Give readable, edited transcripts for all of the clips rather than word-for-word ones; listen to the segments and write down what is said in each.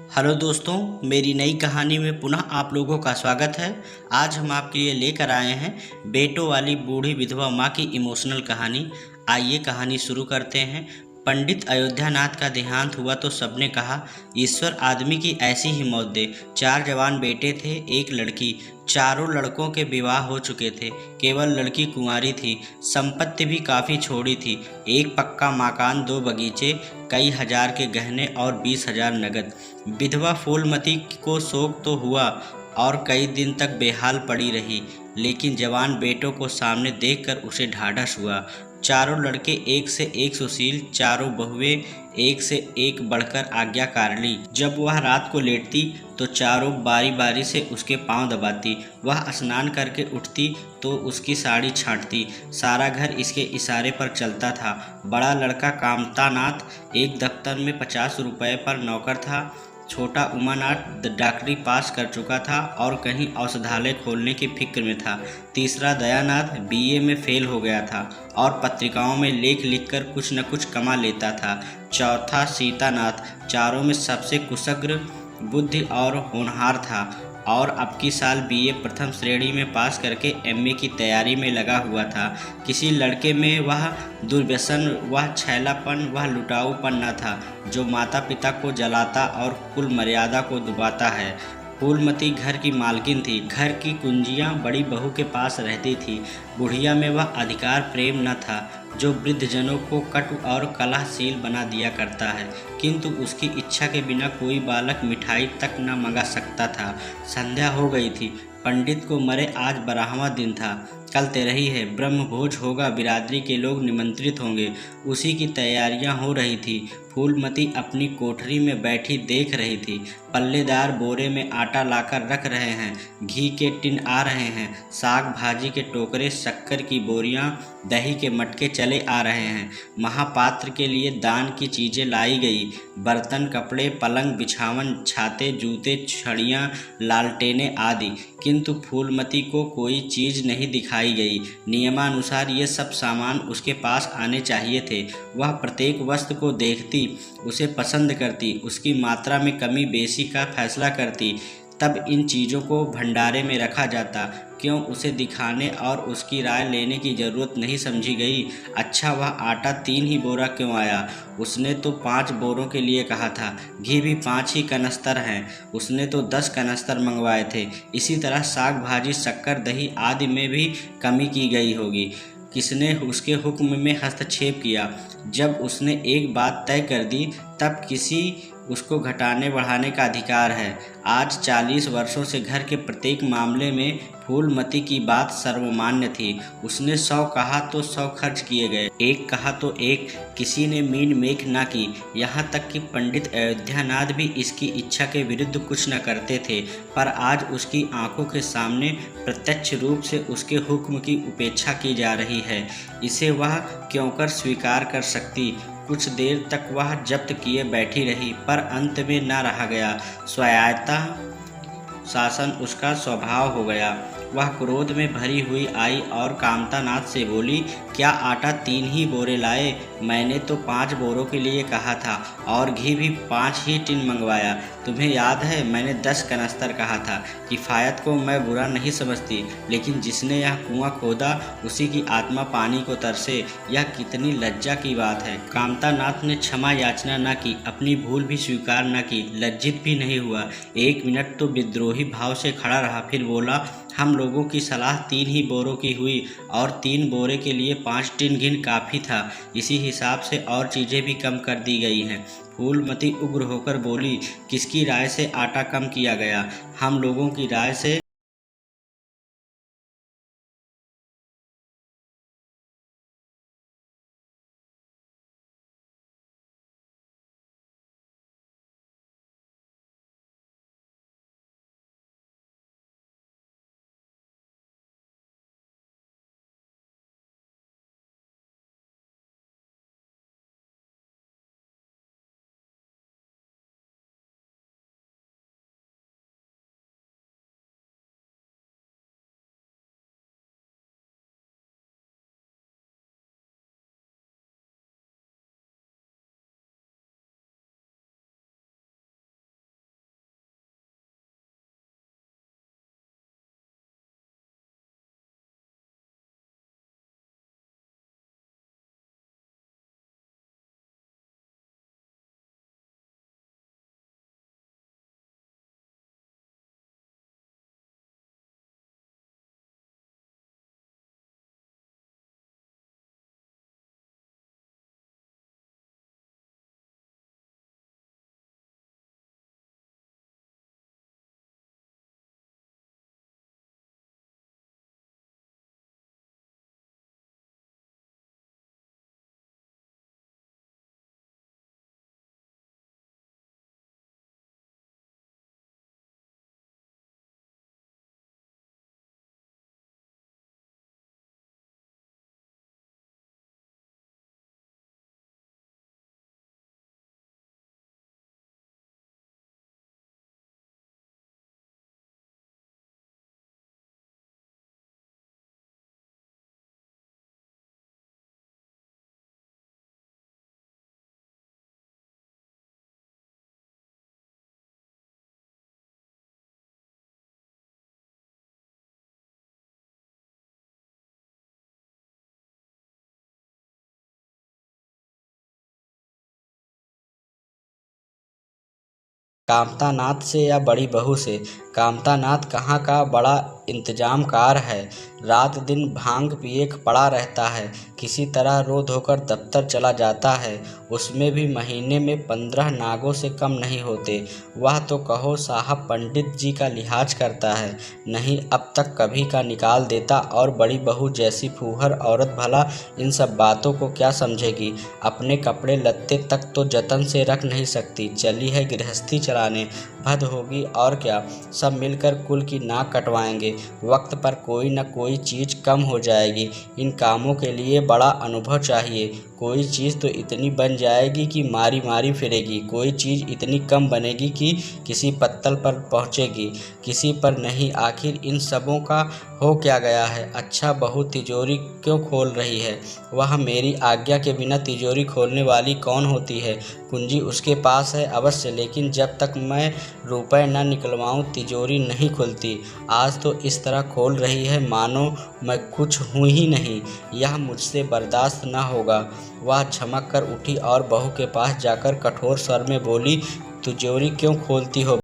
Hello दोस्तों, मेरी नई कहानी में पुनः आप लोगों का स्वागत है। आज हम आपके लिए लेकर आए हैं बेटों वाली बूढ़ी विधवा माँ की इमोशनल कहानी। आइए कहानी शुरू करते हैं। पंडित अयोध्यानाथ का देहांत हुआ तो सबने कहा, ईश्वर आदमी की ऐसी ही मौत दे। 4 जवान बेटे थे, एक लड़की। चारों लड़कों के विवाह हो चुके थे, केवल लड़की कुंवारी थी। संपत्ति भी काफ़ी छोड़ी थी, एक पक्का मकान, 2 बगीचे, कई हजार के गहने और 20,000 नगद। विधवा फूलमती को शोक तो हुआ और कई दिन तक बेहाल पड़ी रही, लेकिन जवान बेटों को सामने देखकर उसे ढाढ़स हुआ। चारों लड़के एक से एक सुशील, चारों बहुएं एक से एक बढ़कर आज्ञाकारिणी। जब वह रात को लेटती तो चारों बारी बारी से उसके पांव दबाती। वह स्नान करके उठती तो उसकी साड़ी छांटती। सारा घर इसके इशारे पर चलता था। बड़ा लड़का कामतानाथ एक दफ्तर में 50 रुपये पर नौकर था। छोटा उमानाथ डॉक्टरी पास कर चुका था और कहीं औषधालय खोलने की फिक्र में था। तीसरा दयानाथ बीए में फेल हो गया था और पत्रिकाओं में लेख लिखकर कुछ न कुछ कमा लेता था। चौथा सीतानाथ चारों में सबसे कुशग्र, बुद्धि और होनहार था और अब की साल बीए प्रथम श्रेणी में पास करके एमए की तैयारी में लगा हुआ था। किसी लड़के में वह दुर्व्यसन, वह छैलापन, वह लुटाऊपन न था जो माता पिता को जलाता और कुल मर्यादा को दुबाता है। फूलमती घर की मालकिन थी। घर की कुंजियां बड़ी बहू के पास रहती थी। बुढ़िया में वह अधिकार प्रेम न था जो वृद्धजनों को कटु और कलहशील बना दिया करता है, किंतु उसकी इच्छा के बिना कोई बालक मिठाई तक न मंगा सकता था। संध्या हो गई थी। पंडित को मरे आज 12वां दिन था। कल 13 है, ब्रह्म भोज होगा, बिरादरी के लोग निमंत्रित होंगे। उसी की तैयारियां हो रही थी। फूलमती अपनी कोठरी में बैठी देख रही थी। पल्लेदार बोरे में आटा लाकर रख रहे हैं, घी के टिन आ रहे हैं, साग भाजी के टोकरे, शक्कर की बोरियां, दही के मटके चले आ रहे हैं। महापात्र के लिए दान की चीजें लाई गई, बर्तन, कपड़े, पलंग, बिछावन, छाते, जूते, छड़ियाँ, लालटेनें आदि। किंतु फूलमती को कोई चीज नहीं दिखाई गई। नियमानुसार ये सब सामान उसके पास आने चाहिए थे। वह प्रत्येक वस्तु को देखती, उसे पसंद करती, उसकी मात्रा में कमी बेसी का फैसला करती, तब इन चीज़ों को भंडारे में रखा जाता। क्यों उसे दिखाने और उसकी राय लेने की जरूरत नहीं समझी गई? अच्छा, वह आटा 3 ही बोरा क्यों आया? उसने तो 5 बोरों के लिए कहा था। घी भी 5 ही कनस्तर हैं, उसने तो 10 कनस्तर मंगवाए थे। इसी तरह साग भाजी, शक्कर, दही आदि में भी कमी की गई होगी। किसने उसके हुक्म में हस्तक्षेप किया? जब उसने एक बात तय कर दी तब किसी उसको घटाने बढ़ाने का अधिकार है। आज 40 वर्षों से घर के प्रत्येक मामले में फूलमती की बात सर्वमान्य थी। उसने 100 कहा तो 100 खर्च किए गए, 1 कहा तो 1। किसी ने मीन मेख ना की। यहाँ तक कि पंडित अयोध्यानाथ भी इसकी इच्छा के विरुद्ध कुछ न करते थे। पर आज उसकी आंखों के सामने प्रत्यक्ष रूप से उसके हुक्म की उपेक्षा की जा रही है। इसे वह क्यों कर स्वीकार कर सकती? कुछ देर तक वह जब्त किए बैठी रही, पर अंत में न रहा गया। स्वायत्ता शासन उसका स्वभाव हो गया। वह क्रोध में भरी हुई आई और कामतानाथ से बोली, क्या आटा 3 ही बोरे लाए? मैंने तो 5 बोरों के लिए कहा था और घी भी 5 ही टिन मंगवाया। तुम्हें याद है मैंने 10 कनस्तर कहा था। किफ़ायत को मैं बुरा नहीं समझती, लेकिन जिसने यह कुआं खोदा उसी की आत्मा पानी को तरसे। यह कितनी लज्जा की बात है। कामतानाथ ने क्षमा याचना न की, अपनी भूल भी स्वीकार न की, लज्जित भी नहीं हुआ। 1 मिनट तो विद्रोही भाव से खड़ा रहा, फिर बोला, हम लोगों की सलाह 3 ही बोरों की हुई और 3 बोरे के लिए 5 टिन घी काफ़ी था। इसी हिसाब से और चीज़ें भी कम कर दी गई हैं। फूलमती उग्र होकर बोली, किसकी राय से आटा कम किया गया? हम लोगों की राय से। कामता नाथ से या बड़ी बहू से। कामता नाथ कहाँ का बड़ा इंतजामकार है, रात दिन भांग पिए पड़ा रहता है, किसी तरह रो धोकर दफ्तर चला जाता है, उसमें भी महीने में 15 नागों से कम नहीं होते। वह तो कहो साहब पंडित जी का लिहाज करता है, नहीं अब तक कभी का निकाल देता। और बड़ी बहू जैसी फूहर औरत भला इन सब बातों को क्या समझेगी, अपने कपड़े लत्ते तक तो जतन से रख नहीं सकती, चली है गृहस्थी चलाने, भद होगी और क्या। सब मिलकर कुल की नाक कटवाएंगे, वक्त पर कोई न कोई चीज़ कम हो जाएगी। इन कामों के लिए बड़ा अनुभव चाहिए, कोई चीज़ तो इतनी बन जाएगी कि मारी मारी फिरेगी, कोई चीज़ इतनी कम बनेगी कि किसी पत्तल पर पहुँचेगी, किसी पर नहीं। आखिर इन सबों का हो क्या गया है। अच्छा बहू तिजोरी क्यों खोल रही है, वह मेरी आज्ञा के बिना तिजोरी खोलने वाली कौन होती है। कुंजी उसके पास है अवश्य, लेकिन जब तक मैं रुपए न निकलवाऊं तिजोरी नहीं खुलती। आज तो इस तरह खोल रही है मानो मैं कुछ हूँ ही नहीं, यह मुझसे बर्दाश्त न होगा। वह झमक कर उठी और बहू के पास जाकर कठोर स्वर में बोली, तिजोरी क्यों खोलती हो।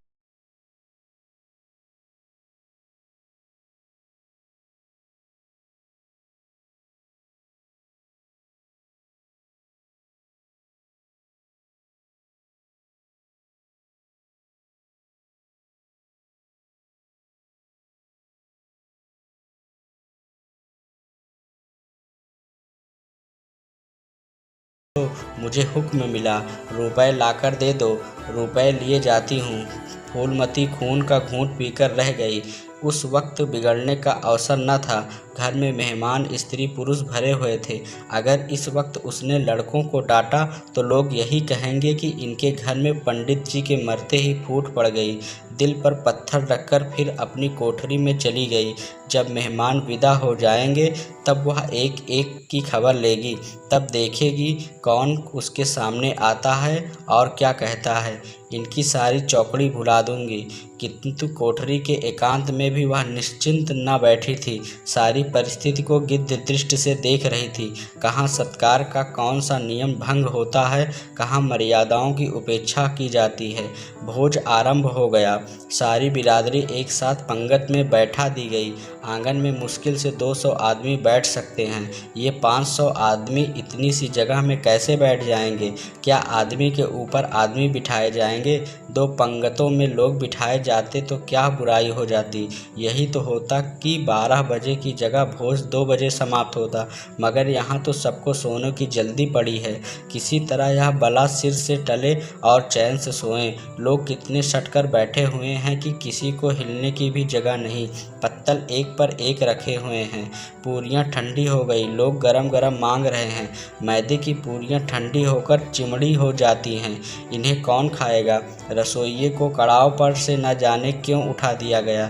मुझे हुक्म मिला, रुपए लाकर दे दो। रुपए लिए जाती हूँ। फूलमती खून का घूंट पीकर रह गई। उस वक्त बिगड़ने का अवसर न था, घर में मेहमान स्त्री पुरुष भरे हुए थे। अगर इस वक्त उसने लड़कों को डांटा तो लोग यही कहेंगे कि इनके घर में पंडित जी के मरते ही फूट पड़ गई। दिल पर पत्थर रखकर फिर अपनी कोठरी में चली गई। जब मेहमान विदा हो जाएंगे तब वह एक एक की खबर लेगी, तब देखेगी कौन उसके सामने आता है और क्या कहता है। इनकी सारी चौकड़ी भुला दूंगी। किंतु कोठरी के एकांत में भी वह निश्चिंत न बैठी थी, सारी परिस्थिति को गिद्ध दृष्टि से देख रही थी। कहाँ सत्कार का कौन सा नियम भंग होता है, कहाँ मर्यादाओं की उपेक्षा की जाती है। भोज आरंभ हो गया। सारी बिरादरी एक साथ पंगत में बैठा दी गई। आंगन में मुश्किल से 200 आदमी बैठ सकते हैं, ये 500 आदमी इतनी सी जगह में कैसे बैठ जाएंगे। क्या आदमी के ऊपर आदमी बिठाए जाएंगे। 2 पंगतों में लोग बिठाए जाते तो क्या बुराई हो जाती। यही तो होता कि 12 बजे की जगह भोज 2 बजे समाप्त होता, मगर यहाँ तो सबको सोने की जल्दी पड़ी है। किसी तरह यह बला सिर से टले और चैन से सोएं। लोग कितने सटकर बैठे हुए हैं कि किसी को हिलने की भी जगह नहीं, पत्तल एक पर एक रखे हुए हैं। पूरियां ठंडी हो गई, लोग गरम गरम मांग रहे हैं। मैदे की पूरियां ठंडी होकर चिमड़ी हो जाती हैं, इन्हें कौन खाएगा। रसोइये को कड़ाव पर से न जाने क्यों उठा दिया गया।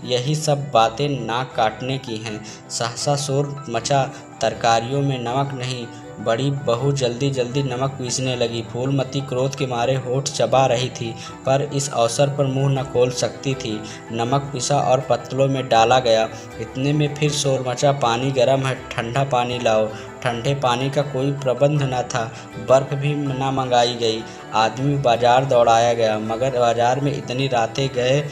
यही सब बातें नाक काटने की हैं। सहसा शोर मचा, तरकारियों में नमक नहीं। बड़ी बहू जल्दी जल्दी नमक पीसने लगी। फूलमती क्रोध के मारे होठ चबा रही थी, पर इस अवसर पर मुंह न खोल सकती थी। नमक पिसा और पत्तलों में डाला गया। इतने में फिर शोर मचा, पानी गर्म है, ठंडा पानी लाओ। ठंडे पानी का कोई प्रबंध न था, बर्फ़ भी न मंगाई गई। आदमी बाजार दौड़ाया गया, मगर बाजार में इतनी रातें गए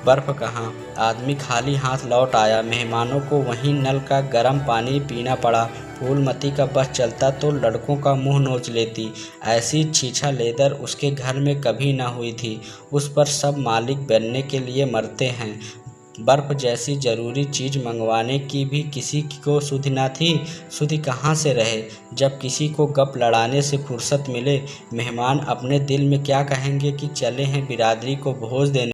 बर्फ कहाँ। आदमी खाली हाथ लौट आया। मेहमानों को वहीं नल का गर्म पानी पीना पड़ा। फूलमती का बस चलता तो लड़कों का मुंह नोच लेती। ऐसी छीछा लेदर उसके घर में कभी न हुई थी। उस पर सब मालिक बनने के लिए मरते हैं। बर्फ जैसी ज़रूरी चीज़ मंगवाने की भी किसी को सुधि न थी। सुधि कहाँ से रहे, जब किसी को गप लड़ाने से फुर्सत मिले। मेहमान अपने दिल में क्या कहेंगे कि चले हैं बिरादरी को भोज देने।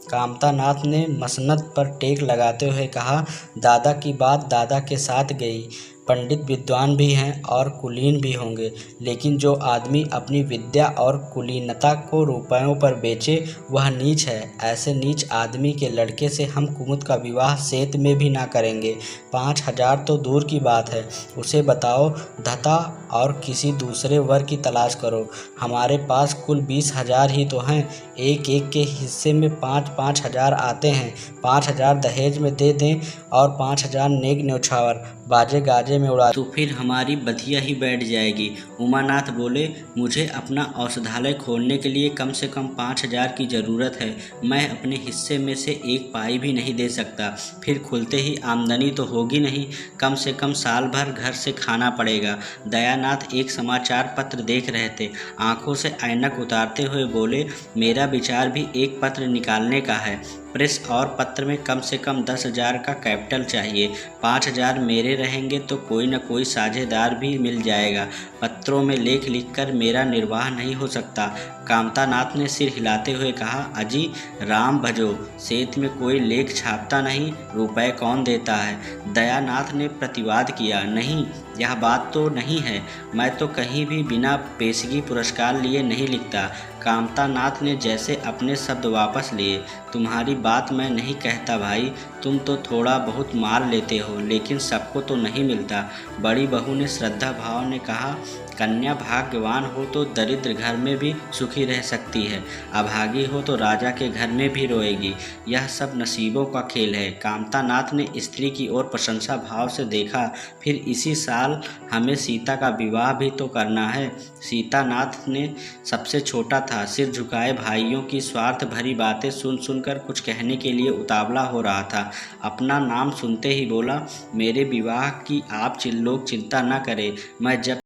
कामतानाथ ने मसनद पर टेक लगाते हुए कहा, दादा की बात दादा के साथ गई। पंडित विद्वान भी हैं और कुलीन भी होंगे, लेकिन जो आदमी अपनी विद्या और कुलीनता को रुपयों पर बेचे वह नीच है। ऐसे नीच आदमी के लड़के से हम कुमुद का विवाह सेत में भी ना करेंगे। 5,000 तो दूर की बात है, उसे बताओ धता और किसी दूसरे वर की तलाश करो। हमारे पास कुल 20,000 ही तो हैं। एक एक के हिस्से में 5-5 हज़ार आते हैं। 5,000 दहेज में दे दें और 5,000 नेक न्योछावर बाजे गाजे में उड़ा, तो फिर हमारी बधिया ही बैठ जाएगी। उमानाथ बोले, मुझे अपना औषधालय खोलने के लिए कम से कम 5,000 की ज़रूरत है। मैं अपने हिस्से में से एक पाई भी नहीं दे सकता। फिर खुलते ही आमदनी तो होगी नहीं, कम से कम साल भर घर से खाना पड़ेगा। दयानाथ एक समाचार पत्र देख रहे थे, आंखों से ऐनक उतारते हुए बोले, मेरा विचार भी एक पत्र निकालने का है। प्रेस और पत्र में कम से कम 10,000 का कैपिटल चाहिए। 5,000 मेरे रहेंगे तो कोई न कोई साझेदार भी मिल जाएगा। पत्रों में लेख लिखकर मेरा निर्वाह नहीं हो सकता। कामतानाथ ने सिर हिलाते हुए कहा, अजी राम भजो, सेत में कोई लेख छापता नहीं, रुपए कौन देता है। दयानाथ ने प्रतिवाद किया, नहीं, यह बात तो नहीं है। मैं तो कहीं भी बिना पेशगी पुरस्कार लिए नहीं लिखता। कामतानाथ ने जैसे अपने शब्द वापस लिए, तुम्हारी बात मैं नहीं कहता भाई, तुम तो थोड़ा बहुत मार लेते हो, लेकिन सबको तो नहीं मिलता। बड़ी बहू ने श्रद्धा भाव ने कहा, कन्या भाग्यवान हो तो दरिद्र घर में भी सुखी रह सकती है, अभागी हो तो राजा के घर में भी रोएगी। यह सब नसीबों का खेल है। कामतानाथ ने स्त्री की ओर प्रशंसा भाव से देखा, फिर इसी साल हमें सीता का विवाह भी तो करना है। सीतानाथ ने सबसे छोटा था, सिर झुकाए भाइयों की स्वार्थ भरी बातें सुन सुनकर कुछ कहने के लिए उतावला हो रहा था। अपना नाम सुनते ही बोला, मेरे विवाह की आप लोग चिंता न करें। मैं जब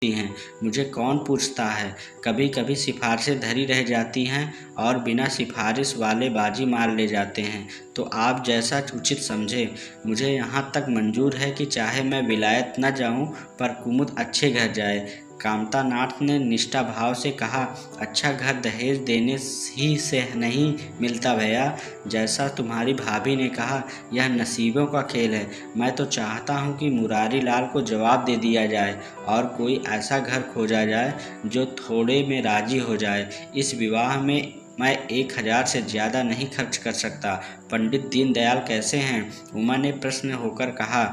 हैं, मुझे कौन पूछता है। कभी कभी सिफारिशें धरी रह जाती हैं और बिना सिफारिश वाले बाजी मार ले जाते हैं, तो आप जैसा उचित समझे। मुझे यहाँ तक मंजूर है कि चाहे मैं विलायत न जाऊँ पर कुमुद अच्छे घर जाए। कामतानाथ ने निष्ठा भाव से कहा, अच्छा घर दहेज देने ही से नहीं मिलता भैया। जैसा तुम्हारी भाभी ने कहा, यह नसीबों का खेल है। मैं तो चाहता हूँ कि मुरारी लाल को जवाब दे दिया जाए और कोई ऐसा घर खोजा जाए जो थोड़े में राजी हो जाए। इस विवाह में मैं 1,000 से ज़्यादा नहीं खर्च कर सकता। पंडित दीनदयाल कैसे हैं? उमा ने प्रश्न होकर कहा,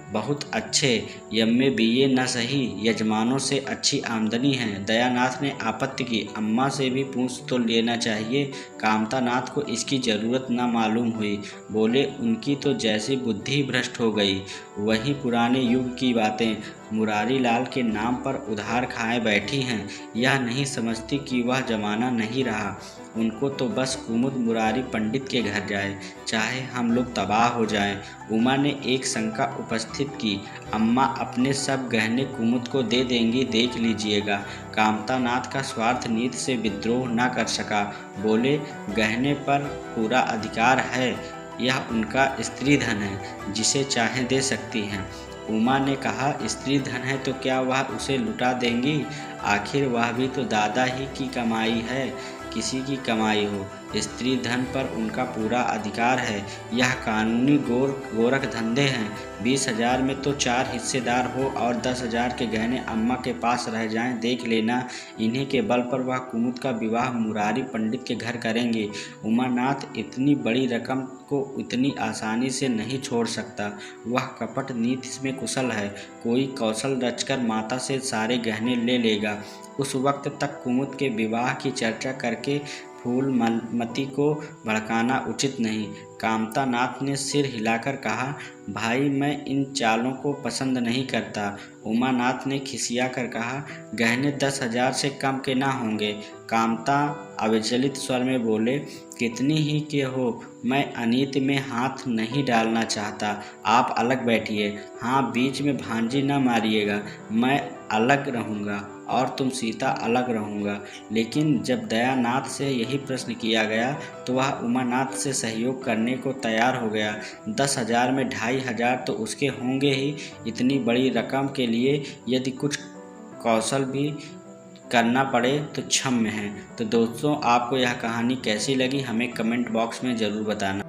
बहुत अच्छे यम्मे बीए न सही, यजमानों से अच्छी आमदनी है। दयानाथ ने आपत्ति की, अम्मा से भी पूछ तो लेना चाहिए। कामतानाथ को इसकी ज़रूरत न मालूम हुई। बोले, उनकी तो जैसी बुद्धि भ्रष्ट हो गई। वही पुराने युग की बातें मुरारी लाल के नाम पर उधार खाए बैठी हैं। यह नहीं समझती कि वह जमाना नहीं रहा। उनको तो बस कुमुद मुरारी पंडित के घर जाए, चाहे हम लोग तबाह हो जाएं। उमा ने एक शंका उपस्थित की, अम्मा अपने सब गहने कुमुद को दे देंगी, देख लीजिएगा। कामतानाथ का स्वार्थ नीति से विद्रोह न कर सका। बोले, गहने पर पूरा अधिकार है, यह उनका स्त्री धन है, जिसे चाहे दे सकती हैं। उमा ने कहा, स्त्री धन है तो क्या वह उसे लुटा देंगी? आखिर वह भी तो दादा ही की कमाई है, किसी की कमाई हो। स्त्री धन पर उनका पूरा अधिकार है। यह कानूनी गोरख धंधे हैं। 20,000 में तो 4 हिस्सेदार हो और 10,000 के गहने अम्मा के पास रह जाएं, देख लेना। इन्हीं के बल पर वह कुमुद का विवाह मुरारी पंडित के घर करेंगे। उमानाथ इतनी बड़ी रकम को इतनी आसानी से नहीं छोड़ सकता। वह कपट नीति में कुशल है। कोई कौशल रचकर माता से सारे गहने ले लेगा। उस वक्त तक कुमुद के विवाह की चर्चा करके फूलमती को भड़काना उचित नहीं। कामतानाथ ने सिर हिलाकर कहा, भाई मैं इन चालों को पसंद नहीं करता। उमानाथ ने खिसिया कर कहा, गहने 10,000 से कम के ना होंगे। कामता अविचलित स्वर में बोले, कितनी ही के हो, मैं अनीति में हाथ नहीं डालना चाहता। आप अलग बैठिए। हाँ, बीच में भांजी न मारिएगा। मैं अलग रहूँगा और तुम सीता अलग रहूँगा। लेकिन जब दयानाथ से यही प्रश्न किया गया तो वह उमानाथ से सहयोग करने को तैयार हो गया। 10,000 में 2,500 तो उसके होंगे ही। इतनी बड़ी रकम के लिए यदि कुछ कौशल भी करना पड़े तो क्षम्य है। तो दोस्तों, आपको यह कहानी कैसी लगी हमें कमेंट बॉक्स में ज़रूर बताना।